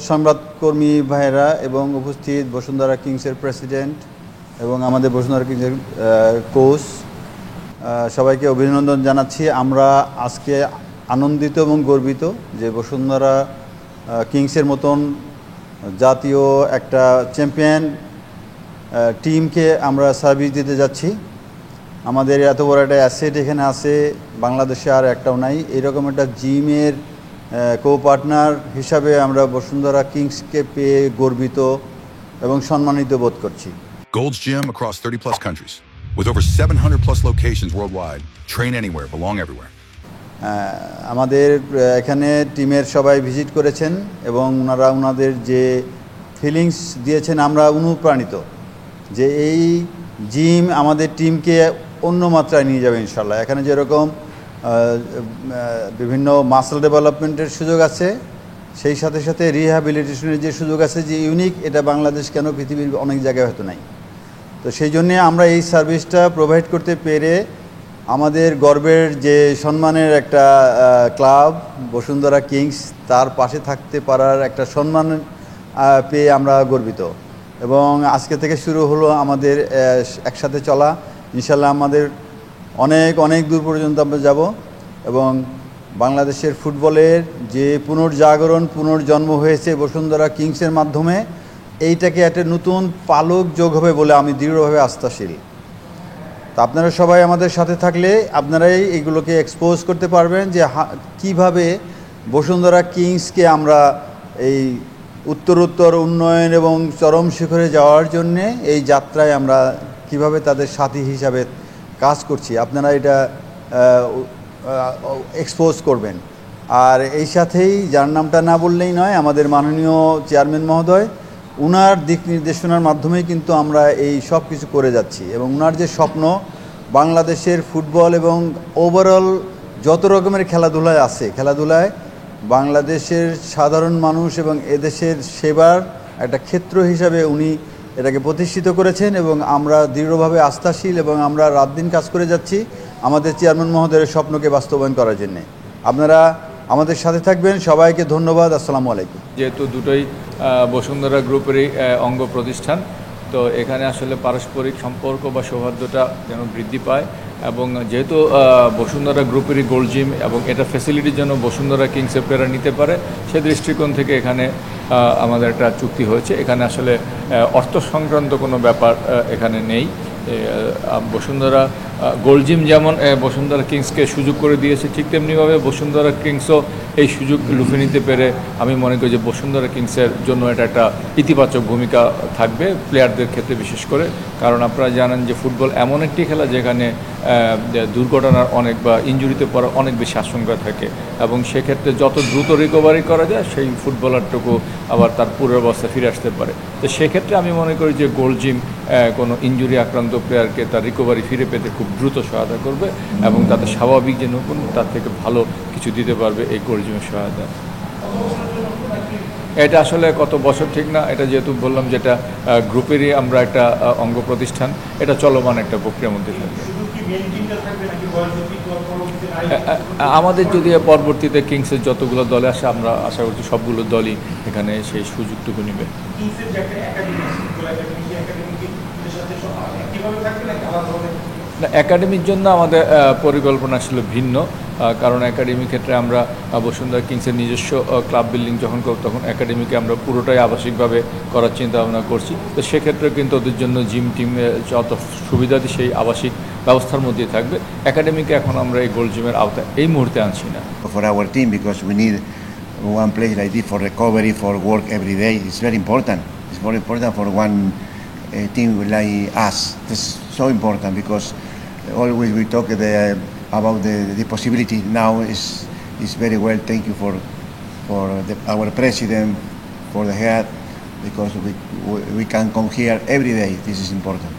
সংবাদকর্মী ভাইয়েরা এবং উপস্থিত বসুন্ধরা কিংসের প্রেসিডেন্ট এবং আমাদের বসুন্ধরা কিংসের কোচ সবাইকে অভিনন্দন জানাচ্ছি। আমরা আজকে আনন্দিত এবং গর্বিত যে বসুন্ধরা কিংসের মতন জাতীয় একটা চ্যাম্পিয়ন টিমকে আমরা সার্ভিস দিতে যাচ্ছি। আমাদের এত বড় একটা অ্যাসেট এখানে আছে, বাংলাদেশে আর একটাও নাই। এরকম একটা জিমের কো পার্টনার হিসাবে আমরা বসুন্ধরা কিংসকে পেয়ে গর্বিত এবং সম্মানিত বোধ করছি। Gold's Gym across 30 plus countries with over 700 plus locations worldwide. Train anywhere, belong everywhere. আমাদের এখানে টিমের সবাই ভিজিট করেছেন এবং ওনাদের যে ফিলিংস দিয়েছেন আমরা অনুপ্রাণিত যে এই জিম আমাদের টিমকে অন্য মাত্রায় নিয়ে যাবে ইনশাল্লাহ। এখানে যেরকম বিভিন্ন মাসল ডেভেলপমেন্টের সুযোগ আছে, সেই সাথে সাথে রিহ্যাবিলিটেশনের যে সুযোগ আছে, যে ইউনিক, এটা বাংলাদেশ কেন পৃথিবীর অনেক জায়গায় হয়তো নাই। তো সেই জন্যে আমরা এই সার্ভিসটা প্রোভাইড করতে পেরে আমাদের গর্বের যে সম্মানের একটা ক্লাব বসুন্ধরা কিংস, তার পাশে থাকতে পারার একটা সম্মান পেয়ে আমরা গর্বিত। এবং আজকে থেকে শুরু হলো আমাদের একসাথে চলা। ইনশাল্লাহ আমাদের অনেক অনেক দূর পর্যন্ত আমরা যাব এবং বাংলাদেশের ফুটবলের যে পুনর্জাগরণ পুনর্জন্ম হয়েছে বসুন্ধরা কিংসের মাধ্যমে, এইটাকে একটা নতুন পালক যোগ হবে বলে আমি দৃঢ়ভাবে আস্থাশীল। তা আপনারা সবাই আমাদের সাথে থাকলে আপনারাই এইগুলোকে এক্সপোজ করতে পারবেন যে কিভাবে বসুন্ধরা কিংসকে আমরা এই উত্তরোত্তর উন্নয়ন এবং চরম শিখরে যাওয়ার জন্যে এই যাত্রায় আমরা কিভাবে তাদের সাথী হিসাবে কাজ করছি, আপনারা এটা এক্সপোজ করবেন। আর এই সাথেই যার নামটা না বললেই নয়, আমাদের মাননীয় চেয়ারম্যান মহোদয়, উনার দিক নির্দেশনার মাধ্যমেই কিন্তু আমরা এই সব কিছু করে যাচ্ছি। এবং উনার যে স্বপ্ন বাংলাদেশের ফুটবল এবং ওভারঅল যত রকমের খেলাধুলায় আছে, খেলাধুলায় বাংলাদেশের সাধারণ মানুষ এবং এদেশের সেবার একটা ক্ষেত্র হিসাবে উনি এটাকে প্রতিষ্ঠিত করেছেন এবং আমরা দৃঢ়ভাবে আস্থাশীল এবং আমরা রাত দিন কাজ করে যাচ্ছি আমাদের চেয়ারম্যান মহোদয়ের স্বপ্নকে বাস্তবায়ন করার জন্যে। আপনারা আমাদের সাথে থাকবেন। সবাইকে ধন্যবাদ। আসসালামু আলাইকুম। যেহেতু দুটোই বসুন্ধরা গ্রুপেরই অঙ্গ প্রতিষ্ঠান, তো এখানে আসলে পারস্পরিক সম্পর্ক বা সৌহার্দ্যটা যেন বৃদ্ধি পায় এবং যেহেতু বসুন্ধরা গ্রুপেরই গোল্ড জিম এবং এটা ফ্যাসিলিটির জন্য বসুন্ধরা কিংসের প্লেয়াররা নিতে পারে, সে দৃষ্টিকোণ থেকে এখানে আমাদের একটা চুক্তি হয়েছে। এখানে আসলে অর্থ সংক্রান্ত কোনো ব্যাপার এখানে নেই। বসুন্ধরা গোল্ড জিম যেমন বসুন্ধরা কিংসকে সুযোগ করে দিয়েছে, ঠিক তেমনিভাবে বসুন্ধরা কিংসও এই সুযোগ লুফে নিতে পেরে আমি মনে করি যে বসুন্ধরা কিংসের জন্য এটা একটা ইতিবাচক ভূমিকা থাকবে প্লেয়ারদের ক্ষেত্রে বিশেষ করে। কারণ আপনারা জানেন যে ফুটবল এমন একটি খেলা যেখানে দুর্ঘটনার অনেক বা ইনজুরিতে পড়ার অনেক বেশি আশঙ্কা থাকে এবং সেক্ষেত্রে যত দ্রুত রিকভারি করা যায় সেই ফুটবলারটুকু আবার তার পূর্বাবস্থায় ফিরে আসতে পারে। তো সেক্ষেত্রে আমি মনে করি যে গোল্ড জিম কোনো ইনজুরি আক্রান্ত প্লেয়ারকে তার রিকভারি ফিরে পেতে খুব দ্রুত সহায়তা করবে এবং তাদের স্বাভাবিক যে নতুন তার থেকে ভালো কিছু দিতে পারবে এই গোল্ড জিমের সহায়তা। এটা আসলে কত বছর ঠিক না, এটা যেহেতু বললাম যেটা গ্রুপেরই আমরা একটা অঙ্গ প্রতিষ্ঠান, এটা চলমান একটা প্রক্রিয়ার মধ্যে থাকবে। আমাদের যদি পরবর্তীতে কিংসের যতগুলো দলে আসে আমরা আশা করছি সবগুলো দলই এখানে সেই সুযোগটুকু নেবে। না, একাডেমির জন্য আমাদের পরিকল্পনা ছিল ভিন্ন, কারণ একাডেমির ক্ষেত্রে আমরা বসুন্ধরা কিংসের নিজস্ব ক্লাব বিল্ডিং যখন করব তখন একাডেমিকে আমরা পুরোটাই আবাসিকভাবে করার চিন্তা ভাবনা করছি। তো সেক্ষেত্রে কিন্তু ওদের জন্য জিম টিম যত সুবিধাদি সেই আবাসিক ব্যবস্থার মধ্যেই থাকবে। একাডেমিকে এখন আমরা এই গোল্ড জিমের আওতায় এই মুহূর্তে আনছি না। For our team, because we need one place like this for recovery, for work every day. It's very important. It's very important for one team like us. It's so important because always we talk about the possibility now is very well. Thank you for our president, for the head, because we can come here every day. This is important.